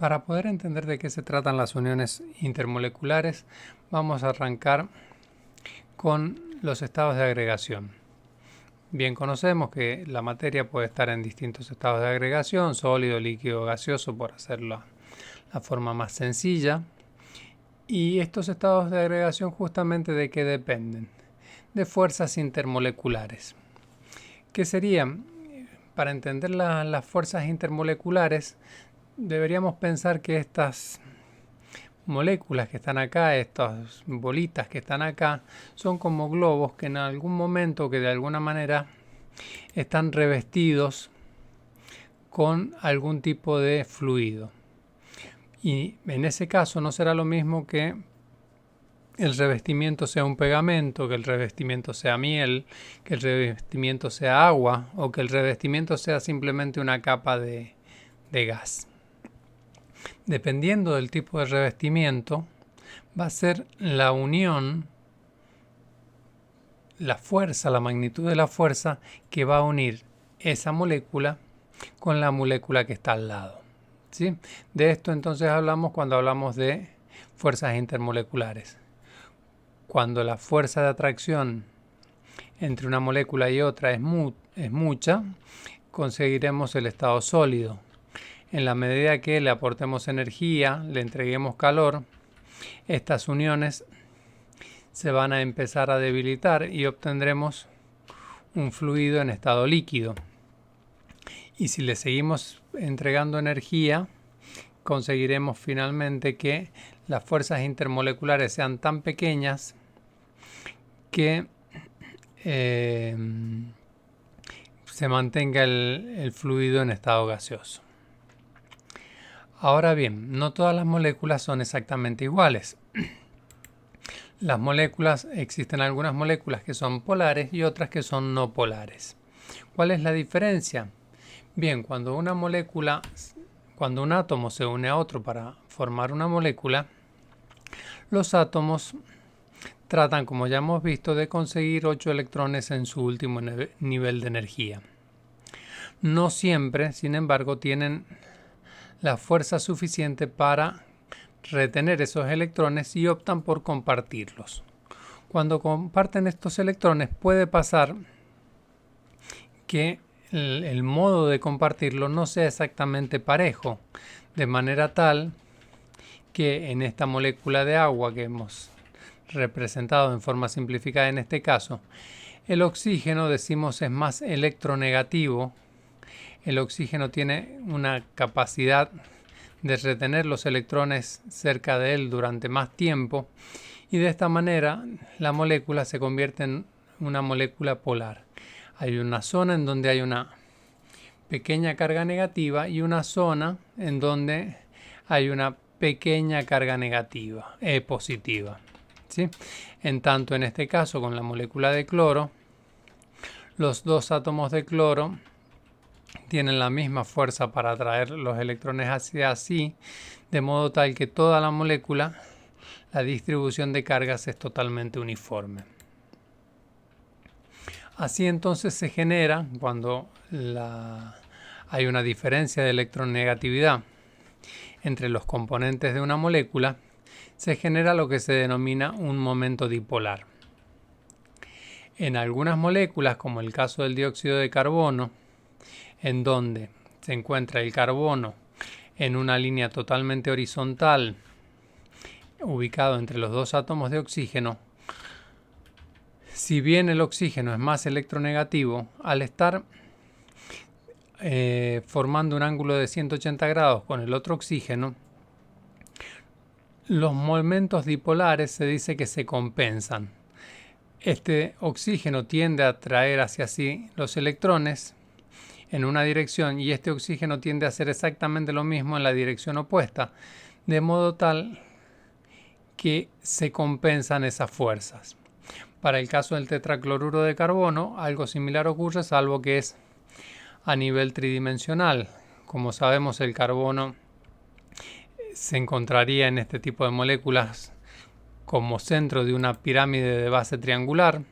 Para poder entender de qué se tratan las uniones intermoleculares, vamos a arrancar con los estados de agregación. Bien conocemos que la materia puede estar en distintos estados de agregación, sólido, líquido, gaseoso, por hacerlo la forma más sencilla. Y estos estados de agregación justamente ¿de qué dependen? De fuerzas intermoleculares. ¿Qué serían? Para entender las fuerzas intermoleculares, deberíamos pensar que estas moléculas que están acá, estas bolitas que están acá, son como globos que en algún momento, que de alguna manera están revestidos con algún tipo de fluido. Y en ese caso no será lo mismo que el revestimiento sea un pegamento, que el revestimiento sea miel, que el revestimiento sea agua o que el revestimiento sea simplemente una capa de gas. Dependiendo del tipo de revestimiento, va a ser la unión, la fuerza, la magnitud de la fuerza que va a unir esa molécula con la molécula que está al lado. ¿Sí? De esto entonces hablamos cuando hablamos de fuerzas intermoleculares. Cuando la fuerza de atracción entre una molécula y otra es mucha, conseguiremos el estado sólido. En la medida que le aportemos energía, le entreguemos calor, estas uniones se van a empezar a debilitar y obtendremos un fluido en estado líquido. Y si le seguimos entregando energía, conseguiremos finalmente que las fuerzas intermoleculares sean tan pequeñas que se mantenga el fluido en estado gaseoso. Ahora bien, no todas las moléculas son exactamente iguales. Las moléculas, existen algunas moléculas que son polares y otras que son no polares. ¿Cuál es la diferencia? Bien, cuando un átomo se une a otro para formar una molécula, los átomos tratan, como ya hemos visto, de conseguir 8 electrones en su último nivel de energía. No siempre, sin embargo, tienen la fuerza suficiente para retener esos electrones y optan por compartirlos. Cuando comparten estos electrones puede pasar que el modo de compartirlo no sea exactamente parejo, de manera tal que en esta molécula de agua que hemos representado en forma simplificada en este caso, el oxígeno, decimos, es más electronegativo. El oxígeno tiene una capacidad de retener los electrones cerca de él durante más tiempo y de esta manera la molécula se convierte en una molécula polar. Hay una zona en donde hay una pequeña carga negativa y una zona en donde hay una pequeña carga negativa, positiva. ¿Sí? En tanto, en este caso, con la molécula de cloro, los dos átomos de cloro tienen la misma fuerza para atraer los electrones hacia sí, de modo tal que toda la molécula, la distribución de cargas es totalmente uniforme. Así entonces se genera, cuando hay una diferencia de electronegatividad entre los componentes de una molécula, se genera lo que se denomina un momento dipolar. En algunas moléculas, como el caso del dióxido de carbono, en donde se encuentra el carbono en una línea totalmente horizontal, ubicado entre los dos átomos de oxígeno, si bien el oxígeno es más electronegativo, al estar formando un ángulo de 180 grados con el otro oxígeno, los momentos dipolares se dice que se compensan. Este oxígeno tiende a atraer hacia sí los electrones en una dirección y este oxígeno tiende a hacer exactamente lo mismo en la dirección opuesta, de modo tal que se compensan esas fuerzas. Para el caso del tetracloruro de carbono, algo similar ocurre, salvo que es a nivel tridimensional. Como sabemos, el carbono se encontraría en este tipo de moléculas como centro de una pirámide de base triangular.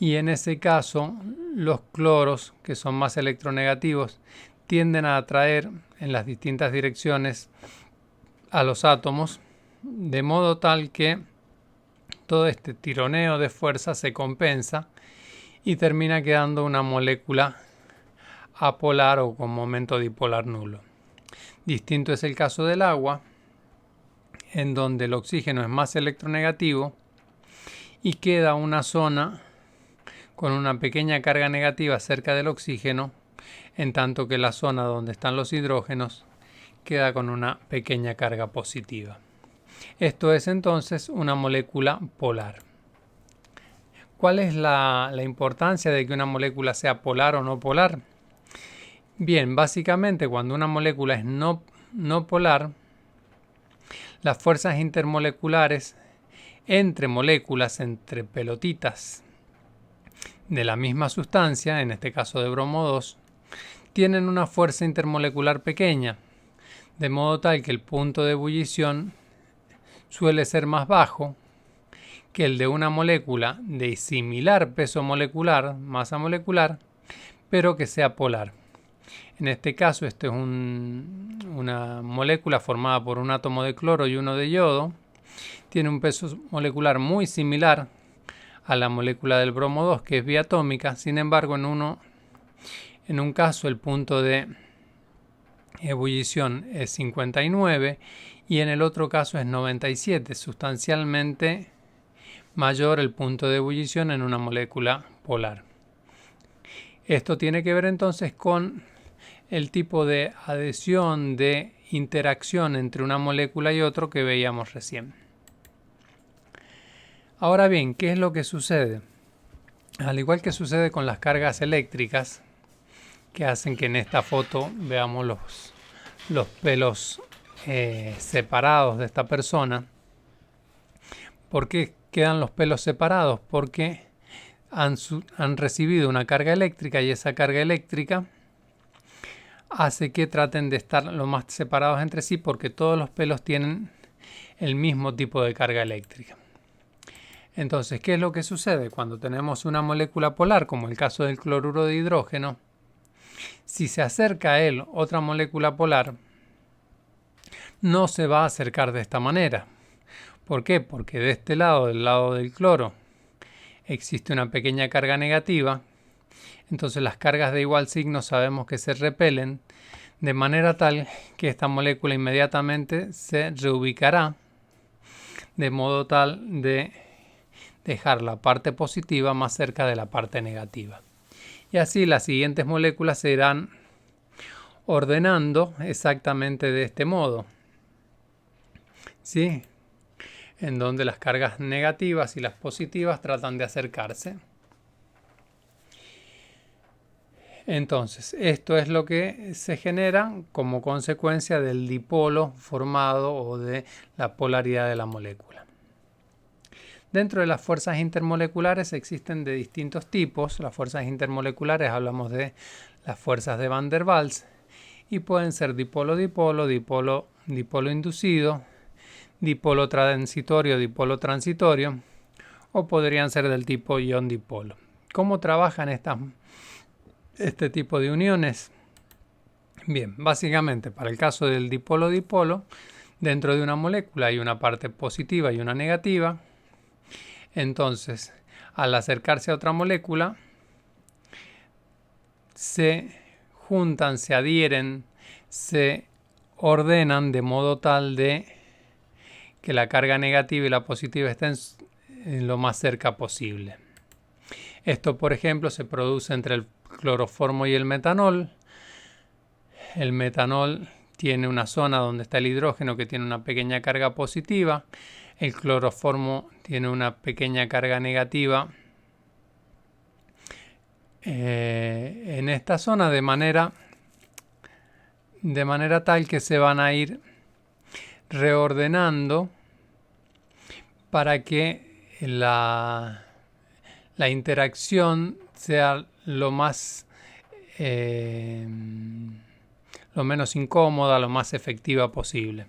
Y en ese caso, los cloros, que son más electronegativos, tienden a atraer en las distintas direcciones a los átomos, de modo tal que todo este tironeo de fuerza se compensa y termina quedando una molécula apolar o con momento dipolar nulo. Distinto es el caso del agua, en donde el oxígeno es más electronegativo y queda una zona con una pequeña carga negativa cerca del oxígeno, en tanto que la zona donde están los hidrógenos queda con una pequeña carga positiva. Esto es entonces una molécula polar. ¿Cuál es la importancia de que una molécula sea polar o no polar? Bien, básicamente cuando una molécula es no polar, las fuerzas intermoleculares entre moléculas, entre pelotitas de la misma sustancia, en este caso de bromo 2, tienen una fuerza intermolecular pequeña, de modo tal que el punto de ebullición suele ser más bajo que el de una molécula de similar peso molecular, masa molecular, pero que sea polar. En este caso, esto es una molécula formada por un átomo de cloro y uno de yodo. Tiene un peso molecular muy similar a la molécula del bromo 2, que es biatómica. Sin embargo, en un caso el punto de ebullición es 59 y en el otro caso es 97, sustancialmente mayor el punto de ebullición en una molécula polar. Esto tiene que ver entonces con el tipo de adhesión, de interacción entre una molécula y otro que veíamos recién. Ahora bien, ¿qué es lo que sucede? Al igual que sucede con las cargas eléctricas, que hacen que en esta foto veamos los pelos separados de esta persona. ¿Por qué quedan los pelos separados? Porque han recibido una carga eléctrica y esa carga eléctrica hace que traten de estar lo más separados entre sí porque todos los pelos tienen el mismo tipo de carga eléctrica. Entonces, ¿qué es lo que sucede? Cuando tenemos una molécula polar, como el caso del cloruro de hidrógeno, si se acerca a él otra molécula polar, no se va a acercar de esta manera. ¿Por qué? Porque de este lado, del lado del cloro, existe una pequeña carga negativa. Entonces las cargas de igual signo sabemos que se repelen, de manera tal que esta molécula inmediatamente se reubicará, de modo tal de dejar la parte positiva más cerca de la parte negativa. Y así las siguientes moléculas se irán ordenando exactamente de este modo, ¿sí? En donde las cargas negativas y las positivas tratan de acercarse. Entonces, esto es lo que se genera como consecuencia del dipolo formado o de la polaridad de la molécula. Dentro de las fuerzas intermoleculares existen de distintos tipos. Las fuerzas intermoleculares hablamos de las fuerzas de Van der Waals y pueden ser dipolo-dipolo, dipolo-dipolo inducido, dipolo transitorio, dipolo transitorio, o podrían ser del tipo ion-dipolo. ¿Cómo trabajan este tipo de uniones? Bien, básicamente para el caso del dipolo-dipolo, dentro de una molécula hay una parte positiva y una negativa. Entonces, al acercarse a otra molécula, se juntan, se adhieren, se ordenan de modo tal de que la carga negativa y la positiva estén lo más cerca posible. Esto, por ejemplo, se produce entre el cloroformo y el metanol. El metanol tiene una zona donde está el hidrógeno que tiene una pequeña carga positiva. El cloroformo tiene una pequeña carga negativa en esta zona de manera tal que se van a ir reordenando para que la interacción sea lo menos incómoda, lo más efectiva posible.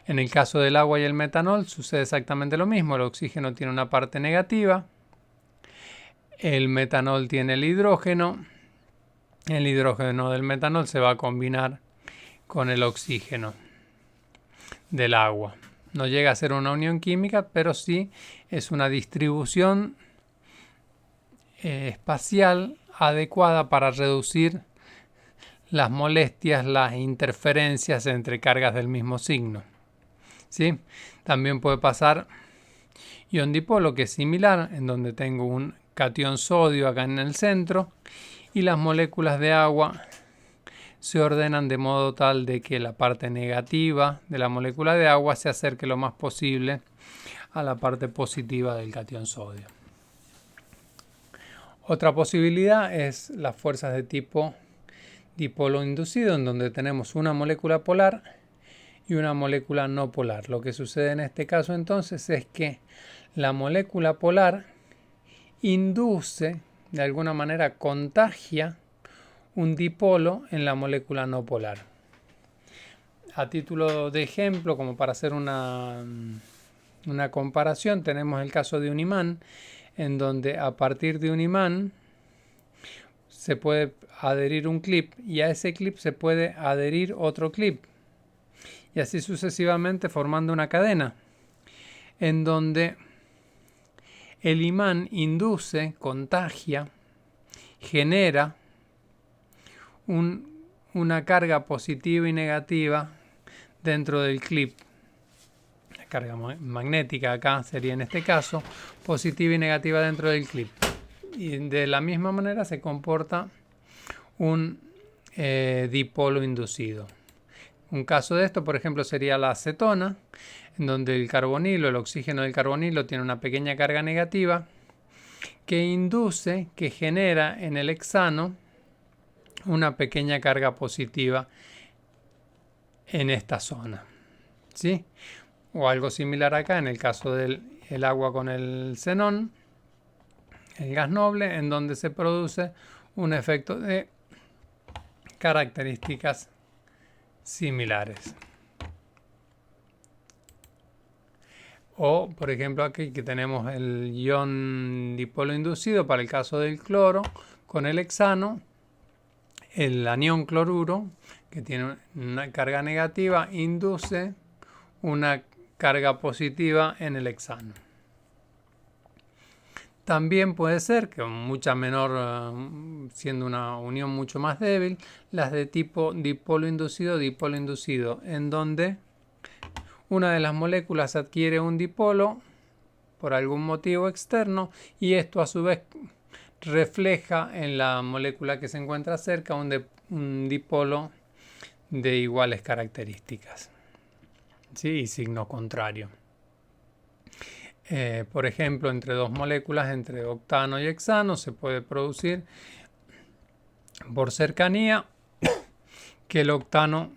En el caso del agua y el metanol sucede exactamente lo mismo. El oxígeno tiene una parte negativa, el metanol tiene el hidrógeno, el hidrógeno del metanol se va a combinar con el oxígeno del agua. No llega a ser una unión química, pero sí es una distribución espacial adecuada para reducir las molestias, las interferencias entre cargas del mismo signo. ¿Sí? También puede pasar ion dipolo, que es similar, en donde tengo un catión sodio acá en el centro y las moléculas de agua se ordenan de modo tal de que la parte negativa de la molécula de agua se acerque lo más posible a la parte positiva del catión sodio. Otra posibilidad es las fuerzas de tipo dipolo inducido, en donde tenemos una molécula polar y una molécula no polar. Lo que sucede en este caso entonces es que la molécula polar induce, de alguna manera contagia un dipolo en la molécula no polar. A título de ejemplo, como para hacer una comparación, tenemos el caso de un imán, en donde a partir de un imán se puede adherir un clip y a ese clip se puede adherir otro clip y así sucesivamente, formando una cadena en donde el imán induce, contagia, genera una carga positiva y negativa dentro del clip. La carga magnética acá sería en este caso positiva y negativa dentro del clip. Y de la misma manera se comporta un dipolo inducido. Un caso de esto, por ejemplo, sería la acetona, en donde el carbonilo, el oxígeno del carbonilo, tiene una pequeña carga negativa que induce, que genera en el hexano una pequeña carga positiva en esta zona. ¿Sí? O algo similar acá en el caso del agua con el xenón, el gas noble, en donde se produce un efecto de características similares. O, por ejemplo, aquí que tenemos el ion dipolo inducido para el caso del cloro con el hexano, el anión cloruro, que tiene una carga negativa, induce una carga positiva en el hexano. También puede ser que mucha menor, siendo una unión mucho más débil, las de tipo dipolo inducido, en donde una de las moléculas adquiere un dipolo por algún motivo externo y esto a su vez refleja en la molécula que se encuentra cerca un dipolo de iguales características, ¿sí? Y signo contrario. Por ejemplo, entre dos moléculas, entre octano y hexano, se puede producir por cercanía que el octano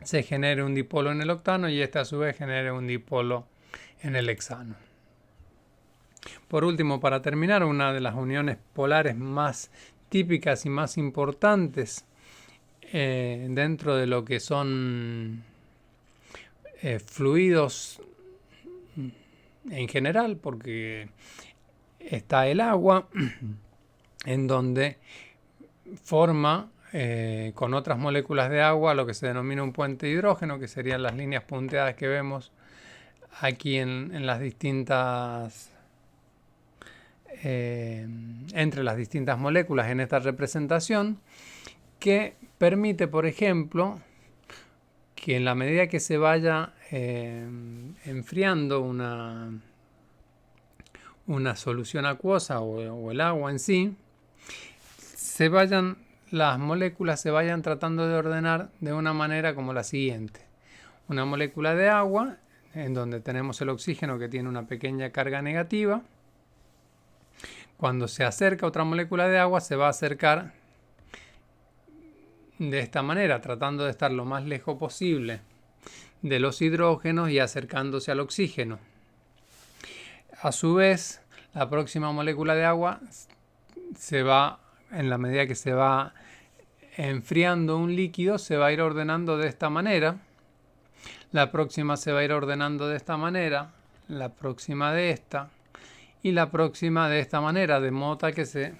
se genere un dipolo en el octano y este a su vez genere un dipolo en el hexano. Por último, para terminar, una de las uniones polares más típicas y más importantes dentro de lo que son fluidos en general, porque está el agua, en donde forma con otras moléculas de agua lo que se denomina un puente de hidrógeno, que serían las líneas punteadas que vemos aquí en las distintas entre las distintas moléculas en esta representación, que permite, por ejemplo, que en la medida que se vaya enfriando una solución acuosa o el agua en sí, las moléculas se vayan tratando de ordenar de una manera como la siguiente. Una molécula de agua, en donde tenemos el oxígeno que tiene una pequeña carga negativa. Cuando se acerca otra molécula de agua, se va a acercar de esta manera, tratando de estar lo más lejos posible de los hidrógenos y acercándose al oxígeno. A su vez, la próxima molécula de agua se va, en la medida que se va enfriando un líquido, se va a ir ordenando de esta manera. La próxima se va a ir ordenando de esta manera, la próxima de esta y la próxima de esta manera, de modo tal que se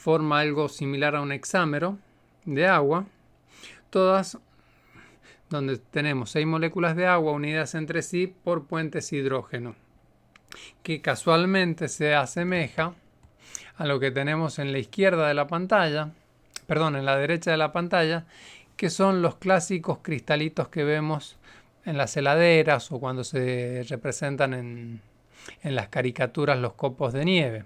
forma algo similar a un hexámero de agua, todas donde tenemos 6 moléculas de agua unidas entre sí por puentes hidrógeno, que casualmente se asemeja a lo que tenemos en la izquierda de la pantalla, en la derecha de la pantalla, que son los clásicos cristalitos que vemos en las heladeras o cuando se representan en las caricaturas los copos de nieve.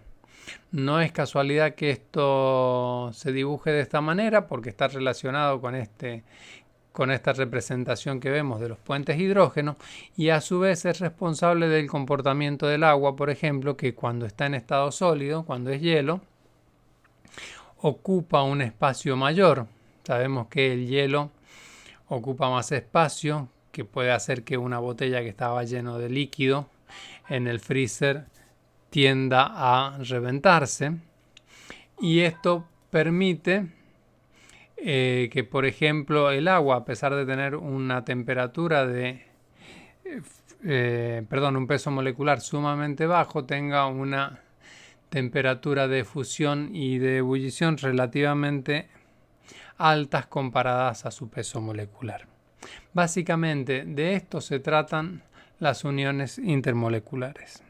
No es casualidad que esto se dibuje de esta manera porque está relacionado con esta representación que vemos de los puentes hidrógeno, y a su vez es responsable del comportamiento del agua, por ejemplo, que cuando está en estado sólido, cuando es hielo, ocupa un espacio mayor. Sabemos que el hielo ocupa más espacio, que puede hacer que una botella que estaba llena de líquido en el freezer tienda a reventarse, y esto permite que, por ejemplo, el agua, a pesar de tener una temperatura un peso molecular sumamente bajo, tenga una temperatura de fusión y de ebullición relativamente altas comparadas a su peso molecular. Básicamente de esto se tratan las uniones intermoleculares.